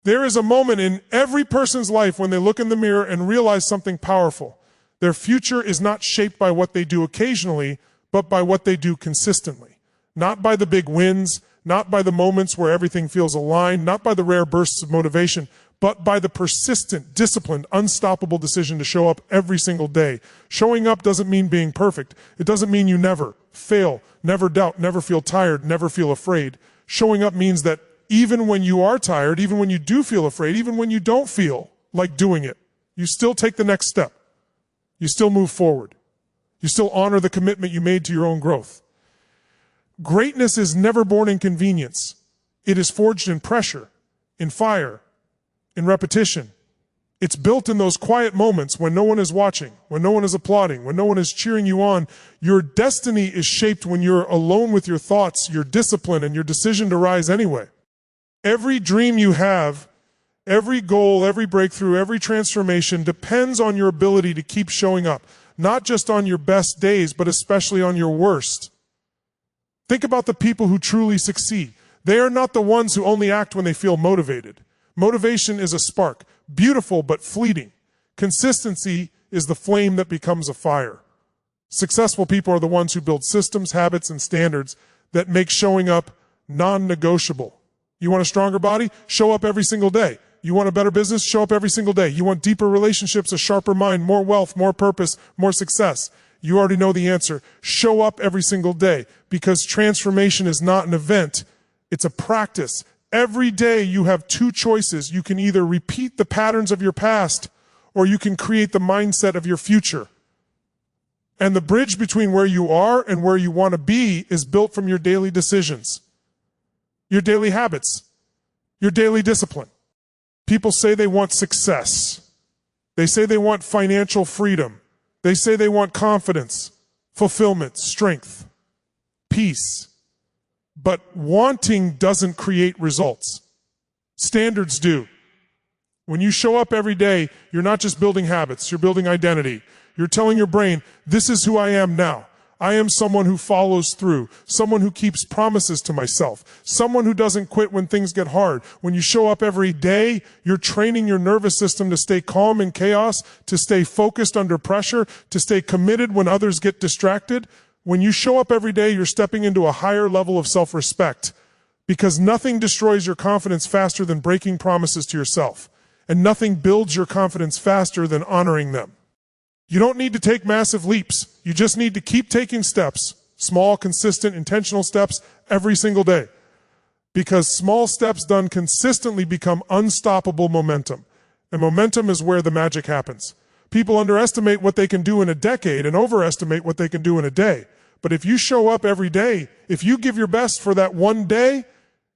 There is a moment in every person's life when they look in the mirror and realize something powerful. Their future is not shaped by what they do occasionally, but by what they do consistently. Not by the big wins, not by the moments where everything feels aligned, not by the rare bursts of motivation, but by the persistent, disciplined, unstoppable decision to show up every single day. Showing up doesn't mean being perfect. It doesn't mean you never fail, never doubt, never feel tired, never feel afraid. Showing up means that even when you are tired, even when you do feel afraid, even when you don't feel like doing it, you still take the next step. You still move forward. You still honor the commitment you made to your own growth. Greatness is never born in convenience. It is forged in pressure, in fire, in repetition. It's built in those quiet moments when no one is watching, when no one is applauding, when no one is cheering you on. Your destiny is shaped when you're alone with your thoughts, your discipline, and your decision to rise anyway. Every dream you have, every goal, every breakthrough, every transformation depends on your ability to keep showing up, not just on your best days, but especially on your worst. Think about the people who truly succeed. They are not the ones who only act when they feel motivated. Motivation is a spark, beautiful but fleeting. Consistency is the flame that becomes a fire. Successful people are the ones who build systems, habits, and standards that make showing up non-negotiable. You want a stronger body? Show up every single day. You want a better business? Show up every single day. You want deeper relationships, a sharper mind, more wealth, more purpose, more success? You already know the answer. Show up every single day, because transformation is not an event. It's a practice. Every day you have two choices. You can either repeat the patterns of your past, or you can create the mindset of your future. And the bridge between where you are and where you want to be is built from your daily decisions, your daily habits, your daily discipline. People say they want success. They say they want financial freedom. They say they want confidence, fulfillment, strength, peace. But wanting doesn't create results. Standards do. When you show up every day, you're not just building habits, you're building identity. You're telling your brain, this is who I am now. I am someone who follows through, someone who keeps promises to myself, someone who doesn't quit when things get hard. When you show up every day, you're training your nervous system to stay calm in chaos, to stay focused under pressure, to stay committed when others get distracted. When you show up every day, you're stepping into a higher level of self-respect, because nothing destroys your confidence faster than breaking promises to yourself, and nothing builds your confidence faster than honoring them. You don't need to take massive leaps. You just need to keep taking steps, small, consistent, intentional steps every single day. Because small steps done consistently become unstoppable momentum. And momentum is where the magic happens. People underestimate what they can do in a decade and overestimate what they can do in a day. But if you show up every day, if you give your best for that one day,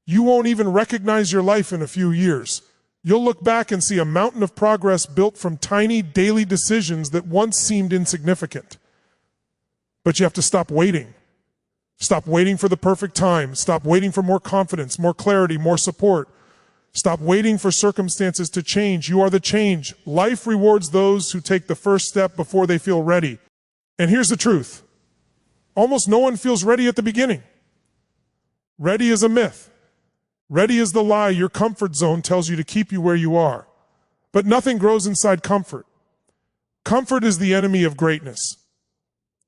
you won't even recognize your life in a few years. You'll look back and see a mountain of progress built from tiny daily decisions that once seemed insignificant. But you have to stop waiting. Stop waiting for the perfect time. Stop waiting for more confidence, more clarity, more support. Stop waiting for circumstances to change. You are the change. Life rewards those who take the first step before they feel ready. And here's the truth. Almost no one feels ready at the beginning. Ready is a myth. Ready is the lie your comfort zone tells you to keep you where you are. But nothing grows inside comfort. Comfort is the enemy of greatness.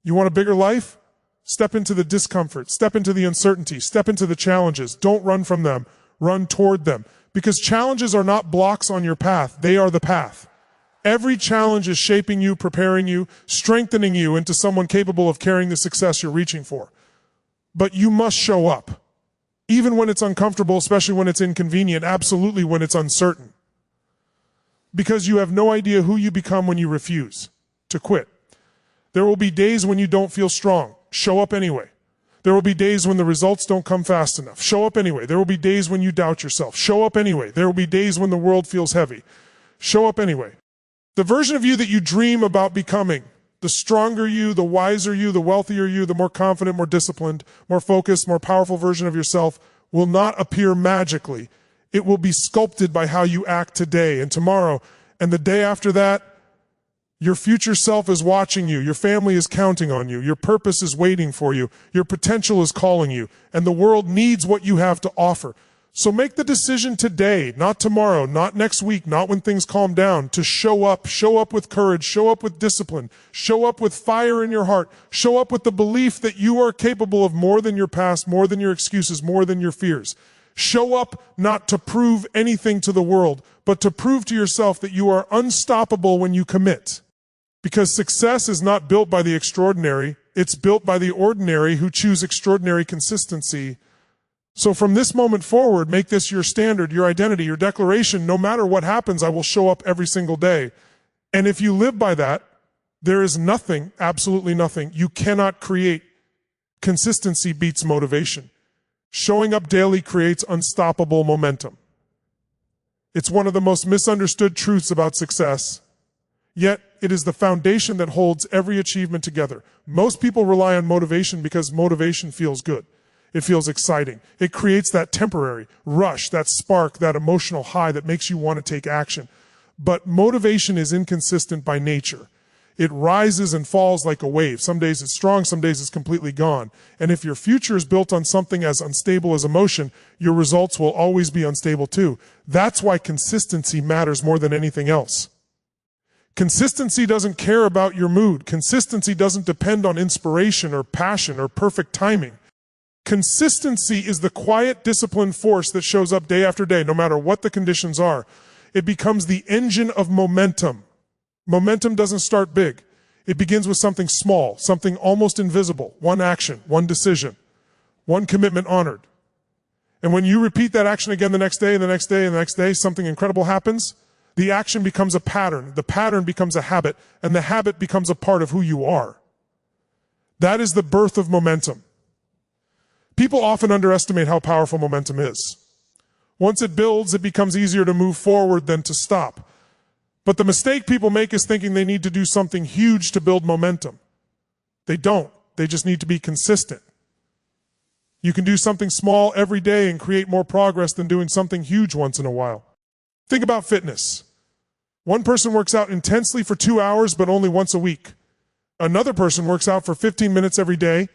You want a bigger life? Step into the discomfort. Step into the uncertainty. Step into the challenges. Don't run from them. Run toward them. Because challenges are not blocks on your path. They are the path. Every challenge is shaping you, preparing you, strengthening you into someone capable of carrying the success you're reaching for. But you must show up. Even when it's uncomfortable, especially when it's inconvenient, absolutely when it's uncertain. Because you have no idea who you become when you refuse to quit. There will be days when you don't feel strong. Show up anyway. There will be days when the results don't come fast enough. Show up anyway. There will be days when you doubt yourself. Show up anyway. There will be days when the world feels heavy. Show up anyway. The version of you that you dream about becoming, the stronger you, the wiser you, the wealthier you, the more confident, more disciplined, more focused, more powerful version of yourself will not appear magically. It will be sculpted by how you act today and tomorrow and the day after that. Your future self is watching you. Your family is counting on you. Your purpose is waiting for you. Your potential is calling you. And the world needs what you have to offer. So make the decision today, not tomorrow, not next week, not when things calm down, to show up with courage, show up with discipline, show up with fire in your heart, show up with the belief that you are capable of more than your past, more than your excuses, more than your fears. Show up not to prove anything to the world, but to prove to yourself that you are unstoppable when you commit. Because success is not built by the extraordinary, it's built by the ordinary who choose extraordinary consistency. So from this moment forward, make this your standard, your identity, your declaration. No matter what happens, I will show up every single day. And if you live by that, there is nothing, absolutely nothing, you cannot create. Consistency beats motivation. Showing up daily creates unstoppable momentum. It's one of the most misunderstood truths about success. Yet, it is the foundation that holds every achievement together. Most people rely on motivation because motivation feels good. It feels exciting. It creates that temporary rush, that spark, that emotional high that makes you want to take action. But motivation is inconsistent by nature. It rises and falls like a wave. Some days it's strong, some days it's completely gone. And if your future is built on something as unstable as emotion, your results will always be unstable too. That's why consistency matters more than anything else. Consistency doesn't care about your mood. Consistency doesn't depend on inspiration or passion or perfect timing. Consistency is the quiet, disciplined force that shows up day after day, no matter what the conditions are. It becomes the engine of momentum. Momentum doesn't start big. It begins with something small, something almost invisible. One action, one decision, one commitment honored. And when you repeat that action again the next day, and the next day, and the next day, something incredible happens. The action becomes a pattern. The pattern becomes a habit, and the habit becomes a part of who you are. That is the birth of momentum. People often underestimate how powerful momentum is. Once it builds, it becomes easier to move forward than to stop. But the mistake people make is thinking they need to do something huge to build momentum. They don't. They just need to be consistent. You can do something small every day and create more progress than doing something huge once in a while. Think about fitness. One person works out intensely for 2 hours, but only once a week. Another person works out for 15 minutes every day.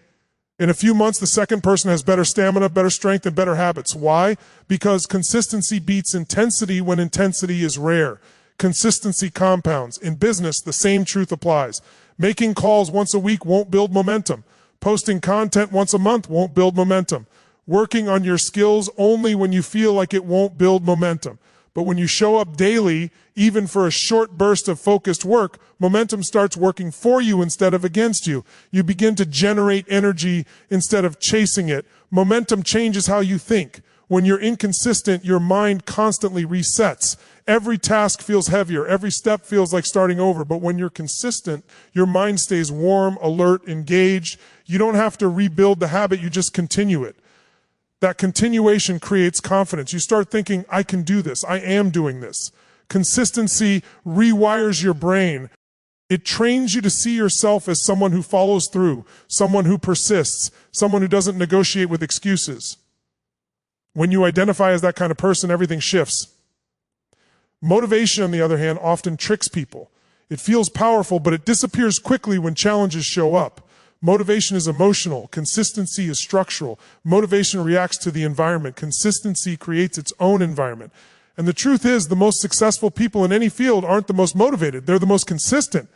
In a few months, the second person has better stamina, better strength, and better habits. Why? Because consistency beats intensity when intensity is rare. Consistency compounds. In business, the same truth applies. Making calls once a week won't build momentum. Posting content once a month won't build momentum. Working on your skills only when you feel like it won't build momentum. But when you show up daily, even for a short burst of focused work, momentum starts working for you instead of against you. You begin to generate energy instead of chasing it. Momentum changes how you think. When you're inconsistent, your mind constantly resets. Every task feels heavier. Every step feels like starting over. But when you're consistent, your mind stays warm, alert, engaged. You don't have to rebuild the habit, you just continue it. That continuation creates confidence. You start thinking, I can do this. I am doing this. Consistency rewires your brain. It trains you to see yourself as someone who follows through, someone who persists, someone who doesn't negotiate with excuses. When you identify as that kind of person, everything shifts. Motivation, on the other hand, often tricks people. It feels powerful, but it disappears quickly when challenges show up. Motivation is emotional. Consistency is structural. Motivation reacts to the environment. Consistency creates its own environment. And the truth is, the most successful people in any field aren't the most motivated. They're the most consistent.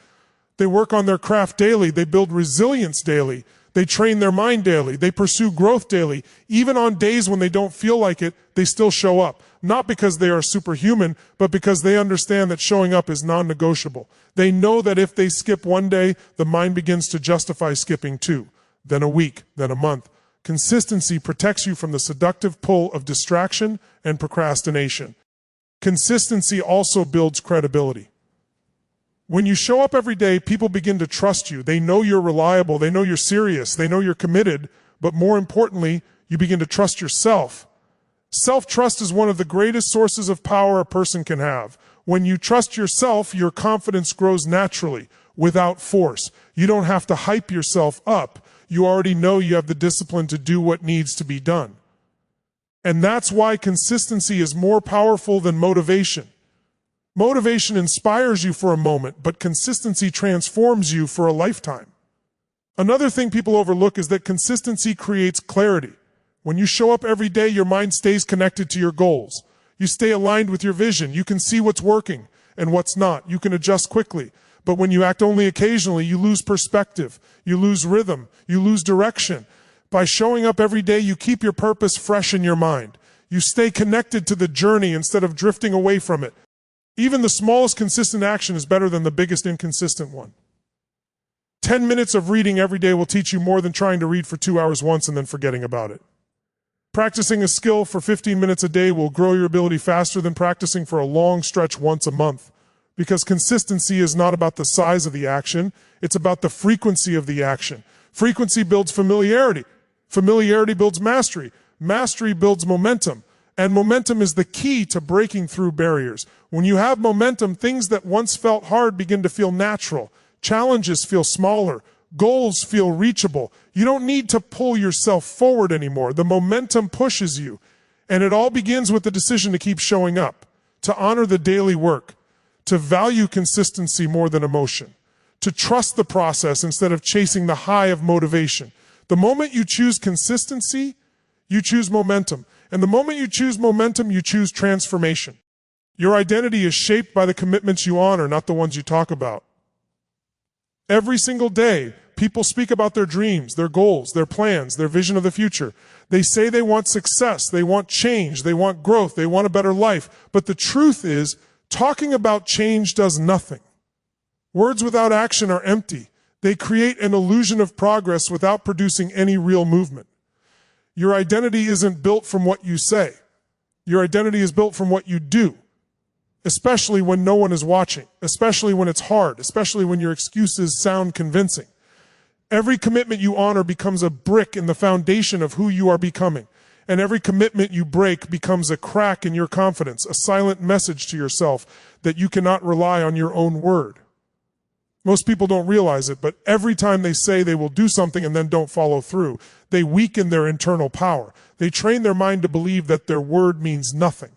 They work on their craft daily. They build resilience daily. They train their mind daily. They pursue growth daily. Even on days when they don't feel like it, they still show up. Not because they are superhuman, but because they understand that showing up is non-negotiable. They know that if they skip one day, the mind begins to justify skipping 2, then a week, then a month. Consistency protects you from the seductive pull of distraction and procrastination. Consistency also builds credibility. When you show up every day, people begin to trust you. They know you're reliable. They know you're serious. They know you're committed. But more importantly, you begin to trust yourself. Self-trust is one of the greatest sources of power a person can have. When you trust yourself, your confidence grows naturally, without force. You don't have to hype yourself up. You already know you have the discipline to do what needs to be done. And that's why consistency is more powerful than motivation. Motivation inspires you for a moment, but consistency transforms you for a lifetime. Another thing people overlook is that consistency creates clarity. When you show up every day, your mind stays connected to your goals. You stay aligned with your vision. You can see what's working and what's not. You can adjust quickly. But when you act only occasionally, you lose perspective. You lose rhythm. You lose direction. By showing up every day, you keep your purpose fresh in your mind. You stay connected to the journey instead of drifting away from it. Even the smallest consistent action is better than the biggest inconsistent one. 10 minutes of reading every day will teach you more than trying to read for 2 hours once and then forgetting about it. Practicing a skill for 15 minutes a day will grow your ability faster than practicing for a long stretch once a month. Because consistency is not about the size of the action, it's about the frequency of the action. Frequency builds familiarity. Familiarity builds mastery. Mastery builds momentum. And momentum is the key to breaking through barriers. When you have momentum, things that once felt hard begin to feel natural. Challenges feel smaller. Goals feel reachable. You don't need to pull yourself forward anymore. The momentum pushes you. And it all begins with the decision to keep showing up, to honor the daily work, to value consistency more than emotion, to trust the process instead of chasing the high of motivation. The moment you choose consistency, you choose momentum. And the moment you choose momentum, you choose transformation. Your identity is shaped by the commitments you honor, not the ones you talk about. Every single day, people speak about their dreams, their goals, their plans, their vision of the future. They say they want success, they want change, they want growth, they want a better life. But the truth is, talking about change does nothing. Words without action are empty. They create an illusion of progress without producing any real movement. Your identity isn't built from what you say. Your identity is built from what you do, especially when no one is watching, especially when it's hard, especially when your excuses sound convincing. Every commitment you honor becomes a brick in the foundation of who you are becoming. And every commitment you break becomes a crack in your confidence, a silent message to yourself that you cannot rely on your own word. Most people don't realize it, but every time they say they will do something and then don't follow through, they weaken their internal power. They train their mind to believe that their word means nothing.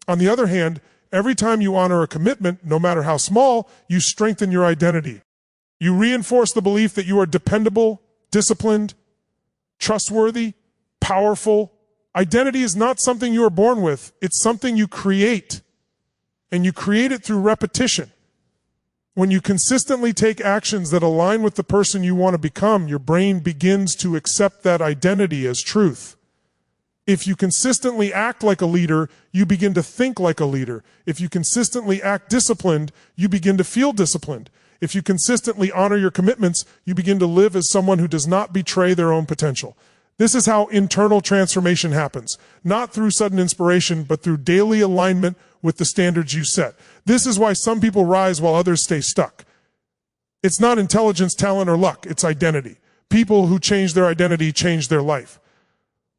On the other hand, every time you honor a commitment, no matter how small, you strengthen your identity. You reinforce the belief that you are dependable, disciplined, trustworthy, powerful. Identity is not something you are born with. It's something you create. And you create it through repetition. When you consistently take actions that align with the person you want to become, your brain begins to accept that identity as truth. If you consistently act like a leader, you begin to think like a leader. If you consistently act disciplined, you begin to feel disciplined. If you consistently honor your commitments, you begin to live as someone who does not betray their own potential. This is how internal transformation happens, not through sudden inspiration, but through daily alignment with the standards you set. This is why some people rise while others stay stuck. It's not intelligence, talent, or luck. It's identity. People who change their identity change their life.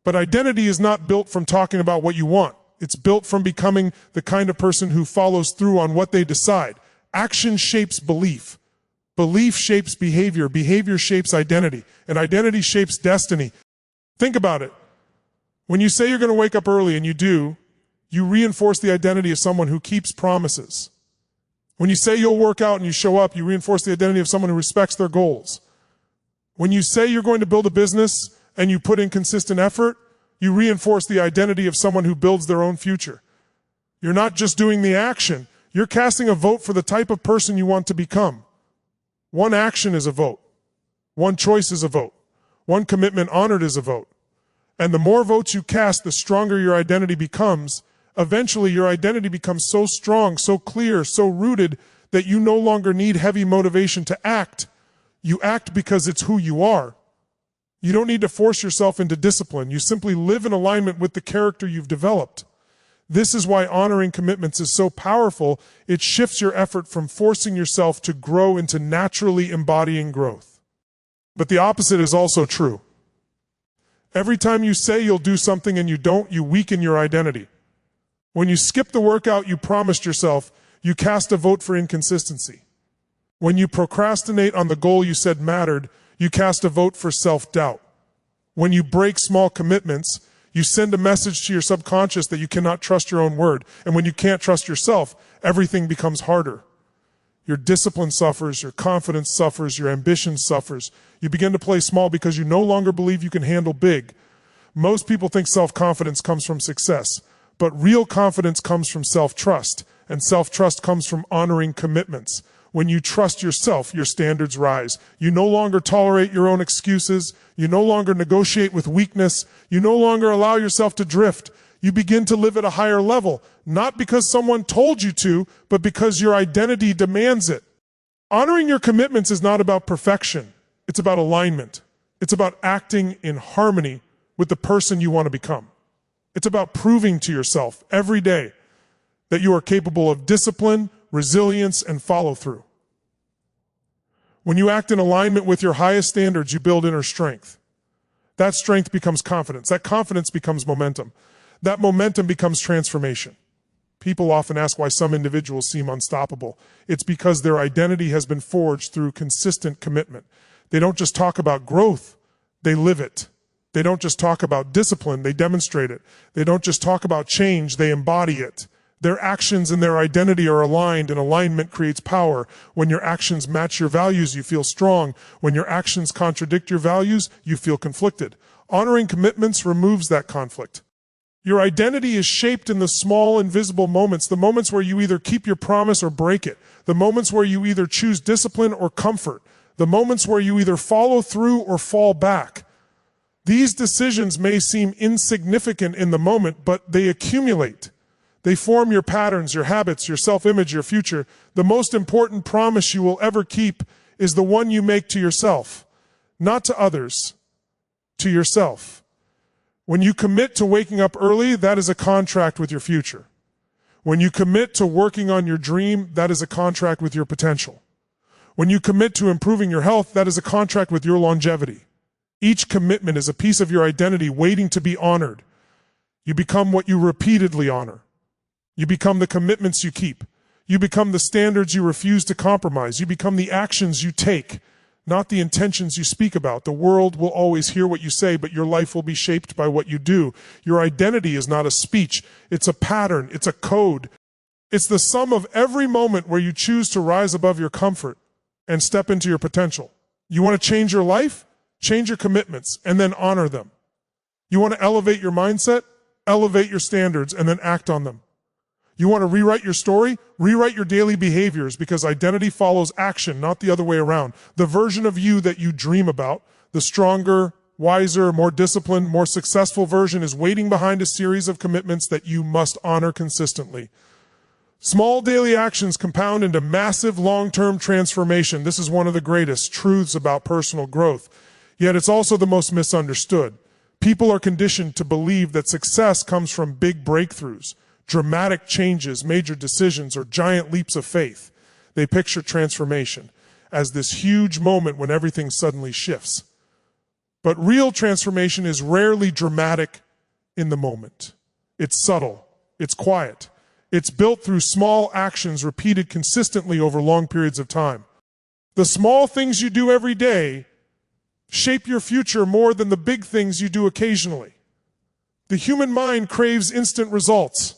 But identity is not built from talking about what you want. It's built from becoming the kind of person who follows through on what they decide. Action shapes belief. Belief shapes behavior. Behavior shapes identity. And identity shapes destiny. Think about it. When you say you're going to wake up early and you do, you reinforce the identity of someone who keeps promises. When you say you'll work out and you show up, you reinforce the identity of someone who respects their goals. When you say you're going to build a business and you put in consistent effort, you reinforce the identity of someone who builds their own future. You're not just doing the action, you're casting a vote for the type of person you want to become. One action is a vote. One choice is a vote. One commitment honored is a vote. And the more votes you cast, the stronger your identity becomes. Eventually, your identity becomes so strong, so clear, so rooted that you no longer need heavy motivation to act. You act because it's who you are. You don't need to force yourself into discipline. You simply live in alignment with the character you've developed. This is why honoring commitments is so powerful. It shifts your effort from forcing yourself to grow into naturally embodying growth. But the opposite is also true. Every time you say you'll do something and you don't, you weaken your identity. When you skip the workout you promised yourself, you cast a vote for inconsistency. When you procrastinate on the goal you said mattered, you cast a vote for self-doubt. When you break small commitments, you send a message to your subconscious that you cannot trust your own word. And when you can't trust yourself, everything becomes harder. Your discipline suffers, your confidence suffers, your ambition suffers. You begin to play small because you no longer believe you can handle big. Most people think self-confidence comes from success, but real confidence comes from self-trust, and self-trust comes from honoring commitments. When you trust yourself, your standards rise. You no longer tolerate your own excuses. You no longer negotiate with weakness. You no longer allow yourself to drift. You begin to live at a higher level, not because someone told you to, but because your identity demands it. Honoring your commitments is not about perfection. It's about alignment. It's about acting in harmony with the person you want to become. It's about proving to yourself every day that you are capable of discipline, resilience, and follow-through. When you act in alignment with your highest standards, you build inner strength. That strength becomes confidence. That confidence becomes momentum. That momentum becomes transformation. People often ask why some individuals seem unstoppable. It's because their identity has been forged through consistent commitment. They don't just talk about growth, they live it. They don't just talk about discipline, they demonstrate it. They don't just talk about change, they embody it. Their actions and their identity are aligned, and alignment creates power. When your actions match your values, you feel strong. When your actions contradict your values, you feel conflicted. Honoring commitments removes that conflict. Your identity is shaped in the small, invisible moments, the moments where you either keep your promise or break it, the moments where you either choose discipline or comfort, the moments where you either follow through or fall back. These decisions may seem insignificant in the moment, but they accumulate. They form your patterns, your habits, your self-image, your future. The most important promise you will ever keep is the one you make to yourself, not to others, to yourself. When you commit to waking up early, that is a contract with your future. When you commit to working on your dream, that is a contract with your potential. When you commit to improving your health, that is a contract with your longevity. Each commitment is a piece of your identity waiting to be honored. You become what you repeatedly honor. You become the commitments you keep. You become the standards you refuse to compromise. You become the actions you take, not the intentions you speak about. The world will always hear what you say, but your life will be shaped by what you do. Your identity is not a speech. It's a pattern. It's a code. It's the sum of every moment where you choose to rise above your comfort and step into your potential. You want to change your life? Change your commitments and then honor them. You want to elevate your mindset? Elevate your standards and then act on them. You want to rewrite your story? Rewrite your daily behaviors, because identity follows action, not the other way around. The version of you that you dream about, the stronger, wiser, more disciplined, more successful version, is waiting behind a series of commitments that you must honor consistently. Small daily actions compound into massive long-term transformation. This is one of the greatest truths about personal growth. Yet it's also the most misunderstood. People are conditioned to believe that success comes from big breakthroughs, dramatic changes, major decisions, or giant leaps of faith. They picture transformation as this huge moment when everything suddenly shifts. But real transformation is rarely dramatic in the moment. It's subtle. It's quiet. It's built through small actions repeated consistently over long periods of time. The small things you do every day shape your future more than the big things you do occasionally. The human mind craves instant results.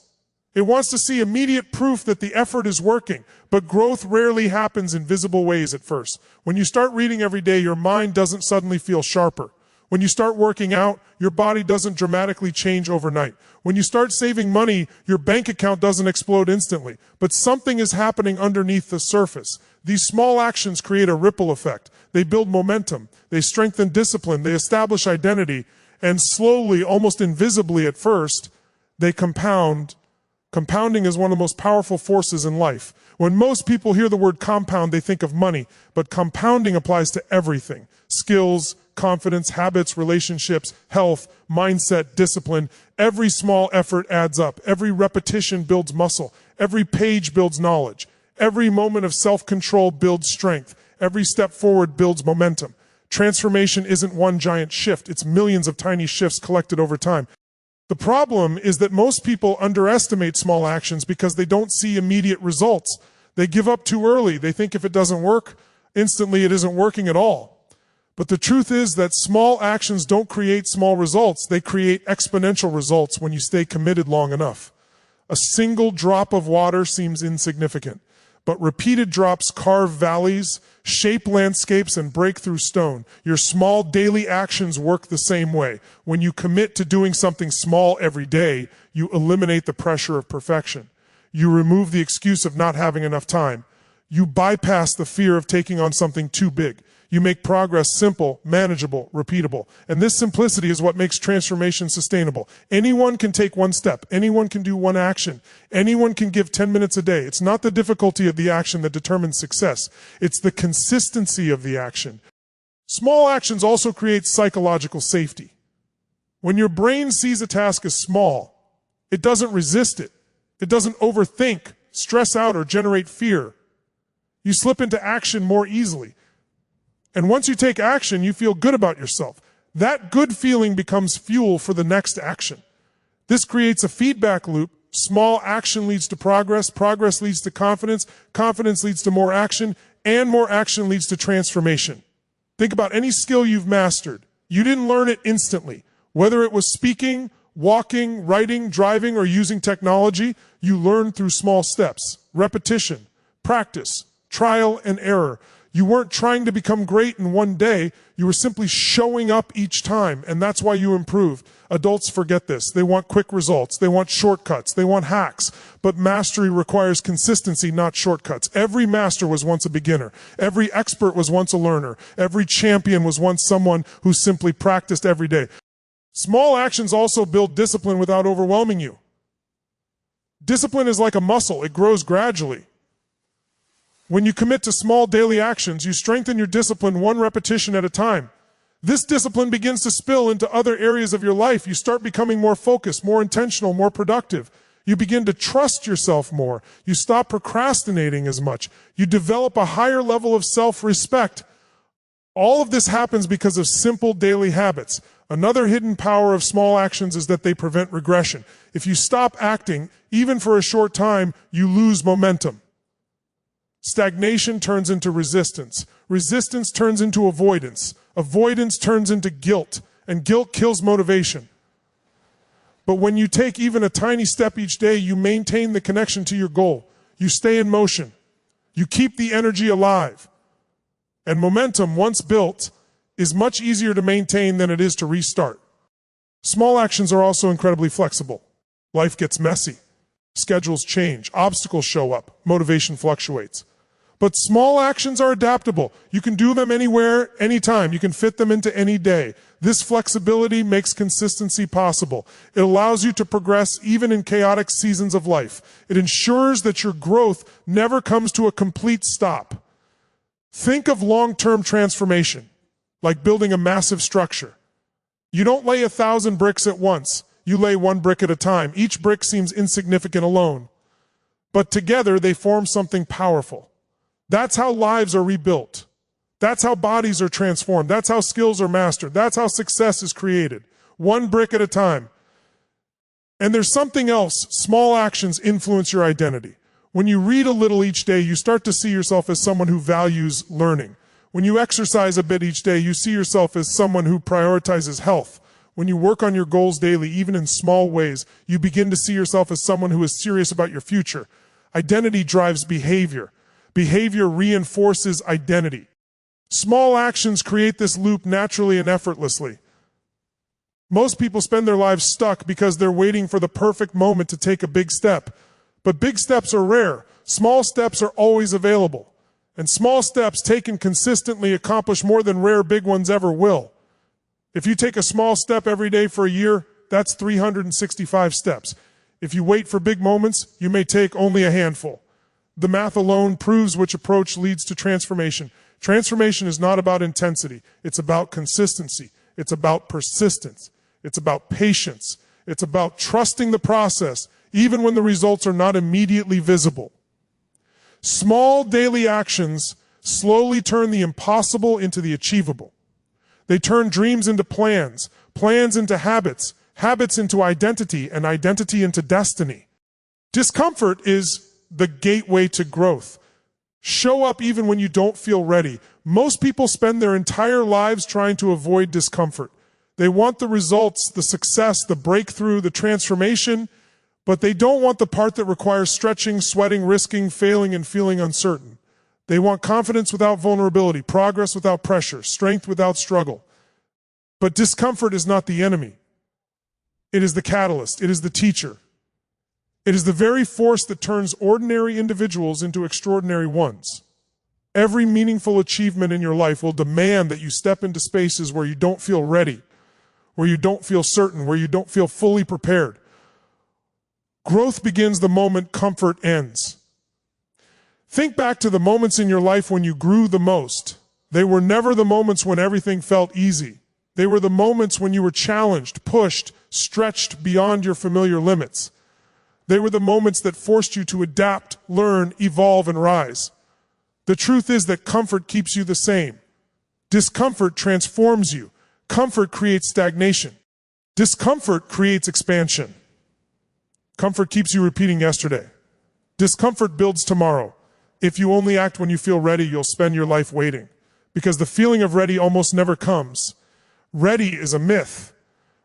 It wants to see immediate proof that the effort is working, but growth rarely happens in visible ways at first. When you start reading every day, your mind doesn't suddenly feel sharper. When you start working out, your body doesn't dramatically change overnight. When you start saving money, your bank account doesn't explode instantly. But something is happening underneath the surface. These small actions create a ripple effect. They build momentum. They strengthen discipline. They establish identity. And slowly, almost invisibly at first, they compound. Compounding is one of the most powerful forces in life. When most people hear the word compound, they think of money, but compounding applies to everything. Skills, confidence, habits, relationships, health, mindset, discipline. Every small effort adds up. Every repetition builds muscle. Every page builds knowledge. Every moment of self-control builds strength. Every step forward builds momentum. Transformation isn't one giant shift. It's millions of tiny shifts collected over time. The problem is that most people underestimate small actions because they don't see immediate results. They give up too early. They think if it doesn't work, instantly it isn't working at all. But the truth is that small actions don't create small results. They create exponential results when you stay committed long enough. A single drop of water seems insignificant, But repeated drops carve valleys, shape landscapes, and break through stone. Your small daily actions work the same way. When you commit to doing something small every day, you eliminate the pressure of perfection. You remove the excuse of not having enough time. You bypass the fear of taking on something too big. You make progress simple, manageable, repeatable. And this simplicity is what makes transformation sustainable. Anyone can take one step. Anyone can do one action. Anyone can give 10 minutes a day. It's not the difficulty of the action that determines success. It's the consistency of the action. Small actions also create psychological safety. When your brain sees a task as small, it doesn't resist it. It doesn't overthink, stress out, or generate fear. You slip into action more easily. And once you take action, you feel good about yourself. That good feeling becomes fuel for the next action. This creates a feedback loop. Small action leads to progress. Progress leads to confidence. Confidence leads to more action. And more action leads to transformation. Think about any skill you've mastered. You didn't learn it instantly. Whether it was speaking, walking, writing, driving, or using technology, you learned through small steps. Repetition, practice, trial and error. You weren't trying to become great in one day. You were simply showing up each time, and that's why you improved. Adults forget this. They want quick results. They want shortcuts. They want hacks. But mastery requires consistency, not shortcuts. Every master was once a beginner. Every expert was once a learner. Every champion was once someone who simply practiced every day. Small actions also build discipline without overwhelming you. Discipline is like a muscle. It grows gradually. When you commit to small daily actions, you strengthen your discipline one repetition at a time. This discipline begins to spill into other areas of your life. You start becoming more focused, more intentional, more productive. You begin to trust yourself more. You stop procrastinating as much. You develop a higher level of self-respect. All of this happens because of simple daily habits. Another hidden power of small actions is that they prevent regression. If you stop acting, even for a short time, you lose momentum. Stagnation turns into resistance. Resistance turns into avoidance. Avoidance turns into guilt. And guilt kills motivation. But when you take even a tiny step each day, you maintain the connection to your goal. You stay in motion. You keep the energy alive. And momentum, once built, is much easier to maintain than it is to restart. Small actions are also incredibly flexible. Life gets messy. Schedules change. Obstacles show up. Motivation fluctuates. But small actions are adaptable. You can do them anywhere, anytime. You can fit them into any day. This flexibility makes consistency possible. It allows you to progress even in chaotic seasons of life. It ensures that your growth never comes to a complete stop. Think of long-term transformation, like building a massive structure. You don't lay 1,000 bricks at once. You lay one brick at a time. Each brick seems insignificant alone. But together they form something powerful. That's how lives are rebuilt. That's how bodies are transformed. That's how skills are mastered. That's how success is created. One brick at a time. And there's something else. Small actions influence your identity. When you read a little each day, you start to see yourself as someone who values learning. When you exercise a bit each day, you see yourself as someone who prioritizes health. When you work on your goals daily, even in small ways, you begin to see yourself as someone who is serious about your future. Identity drives behavior. Behavior reinforces identity. Small actions create this loop naturally and effortlessly. Most people spend their lives stuck because they're waiting for the perfect moment to take a big step. But big steps are rare. Small steps are always available. And small steps taken consistently accomplish more than rare big ones ever will. If you take a small step every day for a year, that's 365 steps. If you wait for big moments, you may take only a handful. The math alone proves which approach leads to transformation. Transformation is not about intensity. It's about consistency. It's about persistence. It's about patience. It's about trusting the process, even when the results are not immediately visible. Small daily actions slowly turn the impossible into the achievable. They turn dreams into plans, plans into habits, habits into identity, and identity into destiny. Discomfort is the gateway to growth. Show up even when you don't feel ready. Most people spend their entire lives trying to avoid discomfort. They want the results, the success, the breakthrough, the transformation, But they don't want the part that requires stretching, sweating, risking, failing, and feeling uncertain. They want confidence without vulnerability, progress without pressure, strength without struggle. But discomfort is not the enemy. It is the catalyst. It is the teacher. It is the very force that turns ordinary individuals into extraordinary ones. Every meaningful achievement in your life will demand that you step into spaces where you don't feel ready, where you don't feel certain, where you don't feel fully prepared. Growth begins the moment comfort ends. Think back to the moments in your life when you grew the most. They were never the moments when everything felt easy. They were the moments when you were challenged, pushed, stretched beyond your familiar limits. They were the moments that forced you to adapt, learn, evolve, and rise. The truth is that comfort keeps you the same. Discomfort transforms you. Comfort creates stagnation. Discomfort creates expansion. Comfort keeps you repeating yesterday. Discomfort builds tomorrow. If you only act when you feel ready, you'll spend your life waiting. Because the feeling of ready almost never comes. Ready is a myth.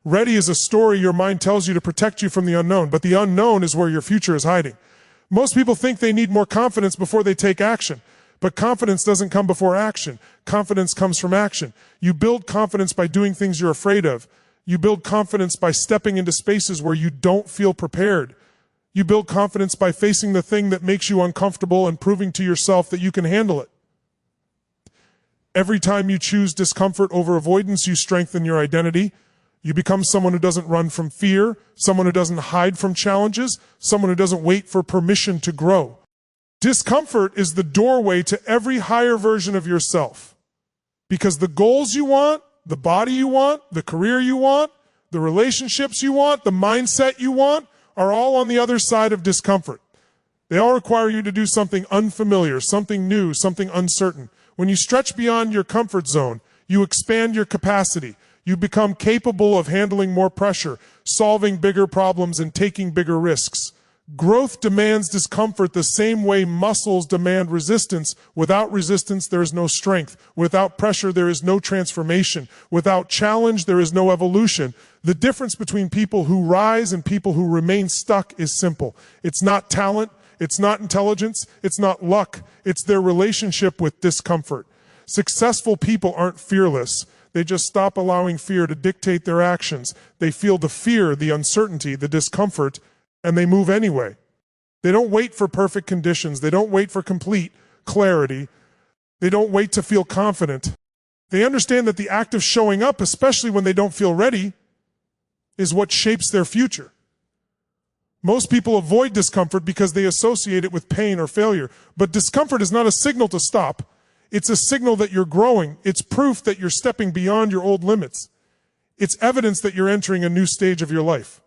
Ready is a story your mind tells you to protect you from the unknown, but the unknown is where your future is hiding. Most people think they need more confidence before they take action. But confidence doesn't come before action. Confidence comes from action. You build confidence by doing things you're afraid of. You build confidence by stepping into spaces where you don't feel prepared. You build confidence by facing the thing that makes you uncomfortable and proving to yourself that you can handle it. Every time you choose discomfort over avoidance, you strengthen your identity. You become someone who doesn't run from fear, someone who doesn't hide from challenges, someone who doesn't wait for permission to grow. Discomfort is the doorway to every higher version of yourself. Because the goals you want, the body you want, the career you want, the relationships you want, the mindset you want, are all on the other side of discomfort. They all require you to do something unfamiliar, something new, something uncertain. When you stretch beyond your comfort zone, you expand your capacity. You become capable of handling more pressure, solving bigger problems, and taking bigger risks. Growth demands discomfort the same way muscles demand resistance. Without resistance, there is no strength. Without pressure, there is no transformation. Without challenge, there is no evolution. The difference between people who rise and people who remain stuck is simple. It's not talent, it's not intelligence, it's not luck. It's their relationship with discomfort. Successful people aren't fearless. They just stop allowing fear to dictate their actions. They feel the fear, the uncertainty, the discomfort, and they move anyway. They don't wait for perfect conditions. They don't wait for complete clarity. They don't wait to feel confident. They understand that the act of showing up, especially when they don't feel ready, is what shapes their future. Most people avoid discomfort because they associate it with pain or failure. But discomfort is not a signal to stop. It's a signal that you're growing. It's proof that you're stepping beyond your old limits. It's evidence that you're entering a new stage of your life.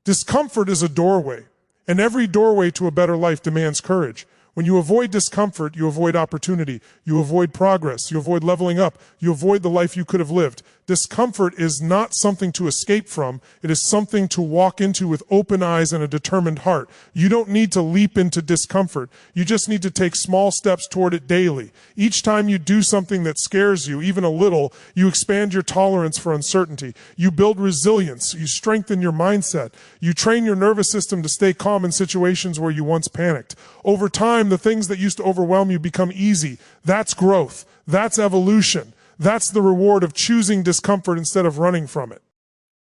Discomfort is a doorway, and every doorway to a better life demands courage. When you avoid discomfort, you avoid opportunity, you avoid progress, you avoid leveling up, you avoid the life you could have lived. Discomfort is not something to escape from. It is something to walk into with open eyes and a determined heart. You don't need to leap into discomfort. You just need to take small steps toward it daily. Each time you do something that scares you, even a little, you expand your tolerance for uncertainty. You build resilience. You strengthen your mindset. You train your nervous system to stay calm in situations where you once panicked. Over time, the things that used to overwhelm you become easy. That's growth. That's evolution. That's the reward of choosing discomfort instead of running from it.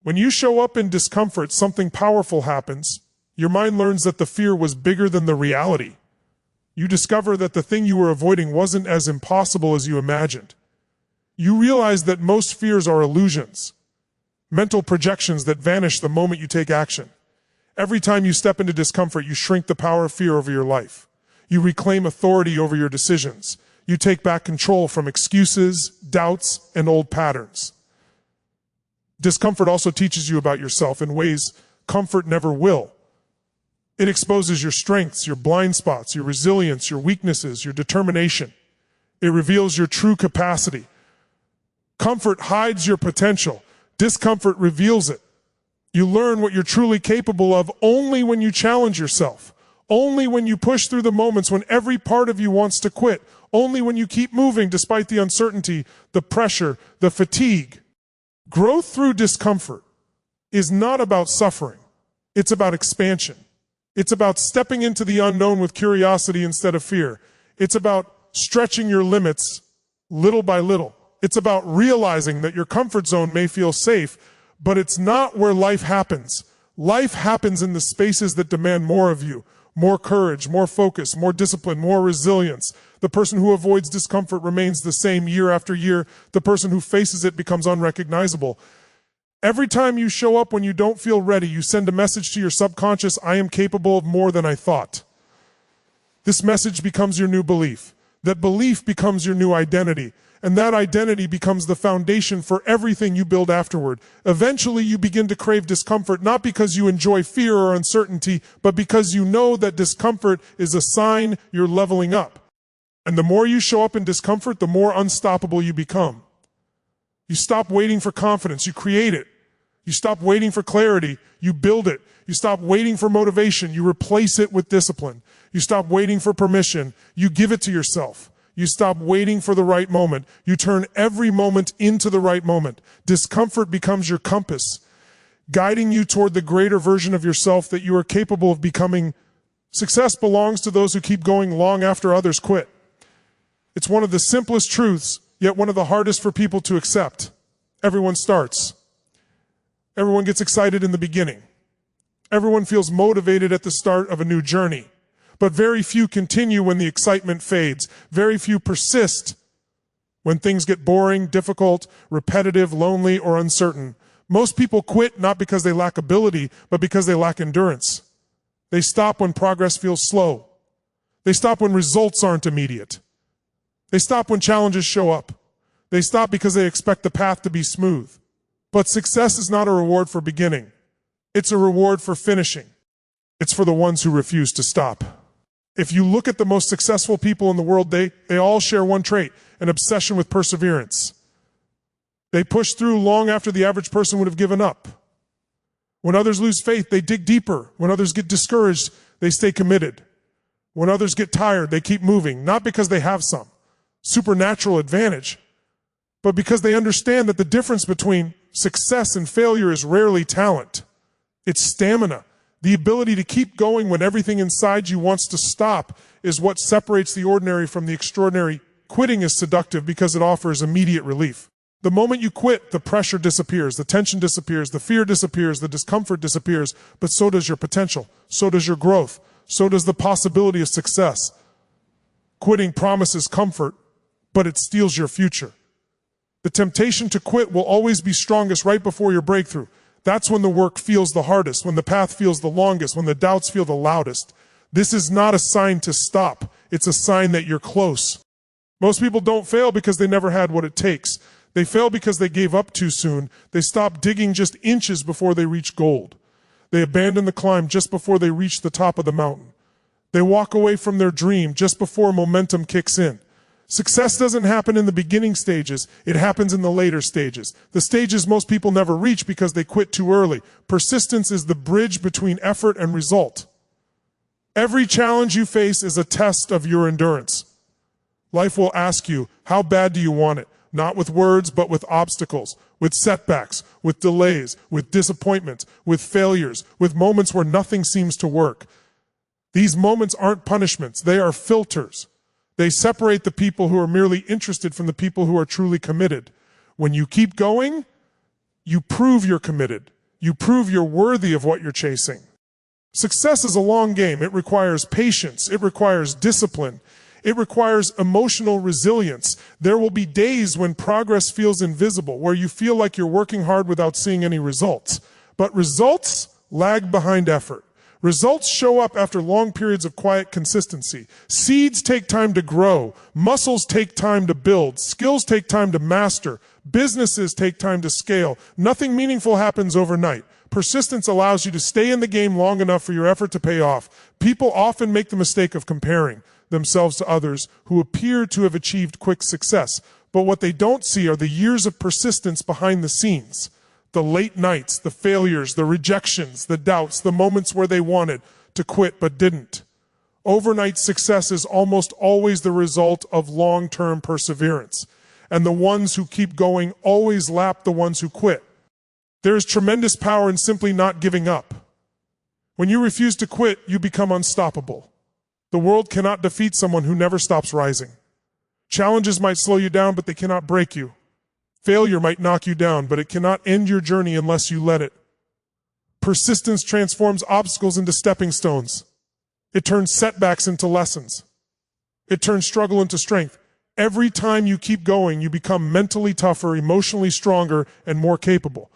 When you show up in discomfort, something powerful happens. Your mind learns that the fear was bigger than the reality. You discover that the thing you were avoiding wasn't as impossible as you imagined. You realize that most fears are illusions, mental projections that vanish the moment you take action. Every time you step into discomfort, you shrink the power of fear over your life. You reclaim authority over your decisions. You take back control from excuses, doubts, and old patterns. Discomfort also teaches you about yourself in ways comfort never will. It exposes your strengths, your blind spots, your resilience, your weaknesses, your determination. It reveals your true capacity. Comfort hides your potential. Discomfort reveals it. You learn what you're truly capable of only when you challenge yourself. Only when you push through the moments when every part of you wants to quit. Only when you keep moving despite the uncertainty, the pressure, the fatigue. Growth through discomfort is not about suffering. It's about expansion. It's about stepping into the unknown with curiosity instead of fear. It's about stretching your limits little by little. It's about realizing that your comfort zone may feel safe, but it's not where life happens. Life happens in the spaces that demand more of you. More courage, more focus, more discipline, more resilience. The person who avoids discomfort remains the same year after year. The person who faces it becomes unrecognizable. Every time you show up when you don't feel ready, you send a message to your subconscious, I am capable of more than I thought. This message becomes your new belief. That belief becomes your new identity. And that identity becomes the foundation for everything you build afterward. Eventually, you begin to crave discomfort, not because you enjoy fear or uncertainty, but because you know that discomfort is a sign you're leveling up. And the more you show up in discomfort, the more unstoppable you become. You stop waiting for confidence, you create it. You stop waiting for clarity, you build it. You stop waiting for motivation, you replace it with discipline. You stop waiting for permission, you give it to yourself. You stop waiting for the right moment. You turn every moment into the right moment. Discomfort becomes your compass, guiding you toward the greater version of yourself that you are capable of becoming. Success belongs to those who keep going long after others quit. It's one of the simplest truths, yet one of the hardest for people to accept. Everyone starts. Everyone gets excited in the beginning. Everyone feels motivated at the start of a new journey. But very few continue when the excitement fades. Very few persist when things get boring, difficult, repetitive, lonely, or uncertain. Most people quit not because they lack ability, but because they lack endurance. They stop when progress feels slow. They stop when results aren't immediate. They stop when challenges show up. They stop because they expect the path to be smooth. But success is not a reward for beginning. It's a reward for finishing. It's for the ones who refuse to stop. If you look at the most successful people in the world, they all share one trait, an obsession with perseverance. They push through long after the average person would have given up. When others lose faith, they dig deeper. When others get discouraged, they stay committed. When others get tired, they keep moving, not because they have some supernatural advantage, but because they understand that the difference between success and failure is rarely talent. It's stamina. The ability to keep going when everything inside you wants to stop is what separates the ordinary from the extraordinary. Quitting is seductive because it offers immediate relief. The moment you quit, the pressure disappears, the tension disappears, the fear disappears, the discomfort disappears, but so does your potential, so does your growth, so does the possibility of success. Quitting promises comfort, but it steals your future. The temptation to quit will always be strongest right before your breakthrough. That's when the work feels the hardest, when the path feels the longest, when the doubts feel the loudest. This is not a sign to stop. It's a sign that you're close. Most people don't fail because they never had what it takes. They fail because they gave up too soon. They stop digging just inches before they reach gold. They abandon the climb just before they reach the top of the mountain. They walk away from their dream just before momentum kicks in. Success doesn't happen in the beginning stages, it happens in the later stages. The stages most people never reach because they quit too early. Persistence is the bridge between effort and result. Every challenge you face is a test of your endurance. Life will ask you, how bad do you want it? Not with words, but with obstacles, with setbacks, with delays, with disappointments, with failures, with moments where nothing seems to work. These moments aren't punishments, they are filters. They separate the people who are merely interested from the people who are truly committed. When you keep going, you prove you're committed. You prove you're worthy of what you're chasing. Success is a long game. It requires patience. It requires discipline. It requires emotional resilience. There will be days when progress feels invisible, where you feel like you're working hard without seeing any results. But results lag behind effort. Results show up after long periods of quiet consistency. Seeds take time to grow. Muscles take time to build. Skills take time to master. Businesses take time to scale. Nothing meaningful happens overnight. Persistence allows you to stay in the game long enough for your effort to pay off. People often make the mistake of comparing themselves to others who appear to have achieved quick success. But what they don't see are the years of persistence behind the scenes. The late nights, the failures, the rejections, the doubts, the moments where they wanted to quit but didn't. Overnight success is almost always the result of long-term perseverance. And the ones who keep going always lap the ones who quit. There is tremendous power in simply not giving up. When you refuse to quit, you become unstoppable. The world cannot defeat someone who never stops rising. Challenges might slow you down, but they cannot break you. Failure might knock you down, but it cannot end your journey unless you let it. Persistence transforms obstacles into stepping stones. It turns setbacks into lessons. It turns struggle into strength. Every time you keep going, you become mentally tougher, emotionally stronger, and more capable.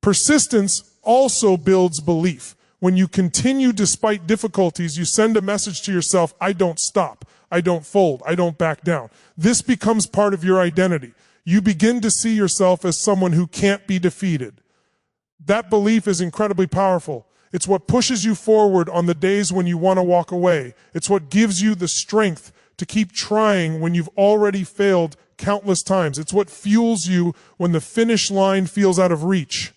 Persistence also builds belief. When you continue despite difficulties, you send a message to yourself, I don't stop, I don't fold, I don't back down. This becomes part of your identity. You begin to see yourself as someone who can't be defeated. That belief is incredibly powerful. It's what pushes you forward on the days when you want to walk away. It's what gives you the strength to keep trying when you've already failed countless times. It's what fuels you when the finish line feels out of reach.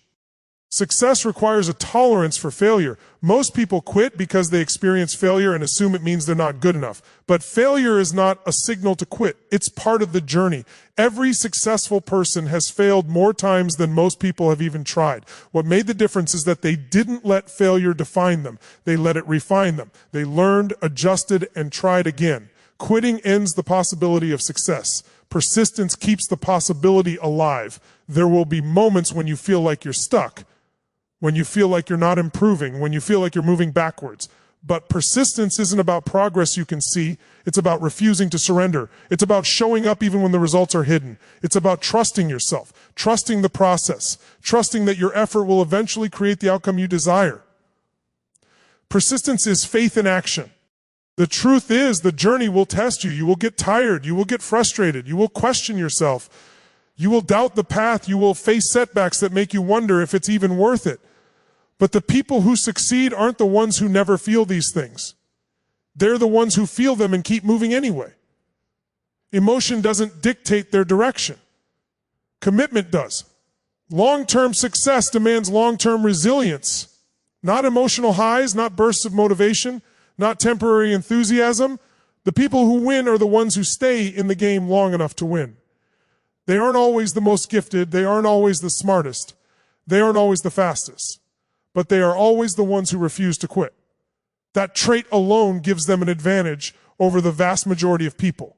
Success requires a tolerance for failure. Most people quit because they experience failure and assume it means they're not good enough. But failure is not a signal to quit. It's part of the journey. Every successful person has failed more times than most people have even tried. What made the difference is that they didn't let failure define them. They let it refine them. They learned, adjusted, and tried again. Quitting ends the possibility of success. Persistence keeps the possibility alive. There will be moments when you feel like you're stuck, when you feel like you're not improving, when you feel like you're moving backwards. But persistence isn't about progress you can see. It's about refusing to surrender. It's about showing up even when the results are hidden. It's about trusting yourself, trusting the process, trusting that your effort will eventually create the outcome you desire. Persistence is faith in action. The truth is, the journey will test you. You will get tired. You will get frustrated. You will question yourself. You will doubt the path. You will face setbacks that make you wonder if it's even worth it. But the people who succeed aren't the ones who never feel these things. They're the ones who feel them and keep moving anyway. Emotion doesn't dictate their direction. Commitment does. Long-term success demands long-term resilience. Not emotional highs, not bursts of motivation, not temporary enthusiasm. The people who win are the ones who stay in the game long enough to win. They aren't always the most gifted. They aren't always the smartest. They aren't always the fastest. But they are always the ones who refuse to quit. That trait alone gives them an advantage over the vast majority of people.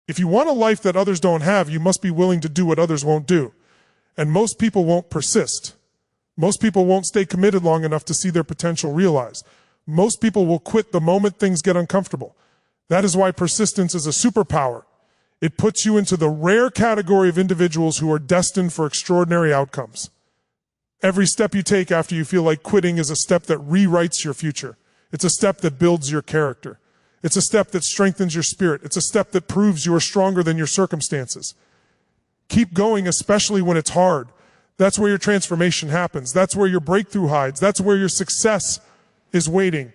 If you want a life that others don't have, you must be willing to do what others won't do. And most people won't persist. Most people won't stay committed long enough to see their potential realized. Most people will quit the moment things get uncomfortable. That is why persistence is a superpower. It puts you into the rare category of individuals who are destined for extraordinary outcomes. Every step you take after you feel like quitting is a step that rewrites your future. It's a step that builds your character. It's a step that strengthens your spirit. It's a step that proves you are stronger than your circumstances. Keep going, especially when it's hard. That's where your transformation happens. That's where your breakthrough hides. That's where your success is waiting.